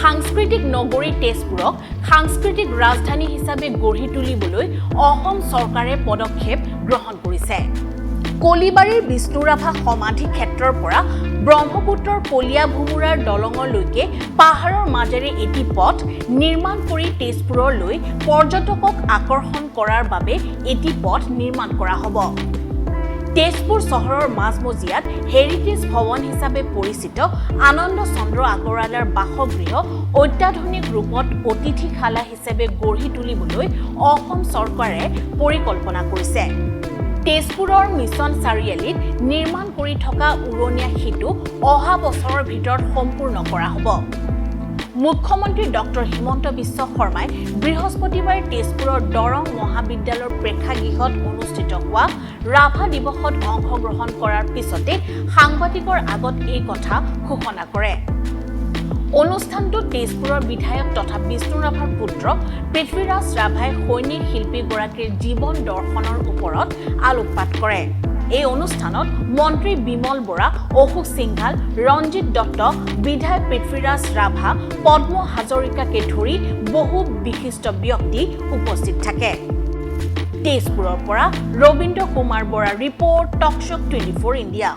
সাংস্কৃতিক নগৰী তেজপুৰক সাংস্কৃতিক ৰাজধানী হিচাপে গঢ়ি তুলিবলৈ অসম চৰকাৰে পদক্ষেপ গ্ৰহণ কৰিছে। কলিবাৰীৰ বিষ্ণুৰাভা সমাধি ক্ষেত্ৰৰ পৰা ব্ৰহ্মপুত্ৰৰ কলীয়া ভোমোৰাৰ দলঙলৈকে পাহাৰৰ মাজেৰে এটি পথ নিৰ্মাণ কৰি তেজপুৰলৈ পৰ্যটকক আকৰ্ষণ কৰাৰ বাবে এটি পথ নিৰ্মাণ কৰা হ'ব। তেজপুৰ চহৰৰ মাজমজিয়াত হেৰিটেজ ভৱন হিচাপে পৰিচিত আনন্দ চন্দ্ৰ আগৰৱালাৰ বাসগৃহ অত্যাধুনিক ৰূপত অতিথিশালা হিচাপে গঢ়ি তুলিবলৈ অসম চৰকাৰে পৰিকল্পনা কৰিছে। তেজপুৰৰ মিছন চাৰিআলিত নিৰ্মাণ কৰি থকা উৰণীয়া সেতু অহা বছৰৰ ভিতৰত সম্পূৰ্ণ কৰা হ'ব। মুখ্যমন্ত্ৰী ডক্টৰ হিমন্ত বিশ্ব শৰ্মাই বৃহস্পতিবাৰে তেজপুৰৰ দৰং মহাবিদ্যালয়ৰ প্ৰেক্ষাগৃহত অনুষ্ঠিত হোৱা ৰাভা দিৱসত অংশগ্ৰহণ কৰাৰ পিছতে সাংবাদিকৰ আগত এই কথা ঘোষণা কৰে। অনুষ্ঠানটোত তেজপুৰৰ বিধায়ক তথা বিষ্ণুৰাভাৰ পুত্ৰ পৃথ্বীৰাজ ৰাভাই সৈনিক শিল্পীগৰাকীৰ জীৱন দৰ্শনৰ ওপৰত আলোকপাত কৰে। এই অনুষ্ঠানত মন্ত্ৰী বিমল বৰা, অশোক সিংঘাল, ৰঞ্জিত দত্ত, বিধায়ক পৃথ্বীৰাজ ৰাভা, পদ্ম হাজৰিকাকে ধৰি বহু বিশিষ্ট ব্যক্তি উপস্থিত থাকে। তেজপুৰৰ পৰা ৰবীন্দ্ৰ কুমাৰ বৰা ৰিপৰ্ট, টকশ্বক 24 ইণ্ডিয়া।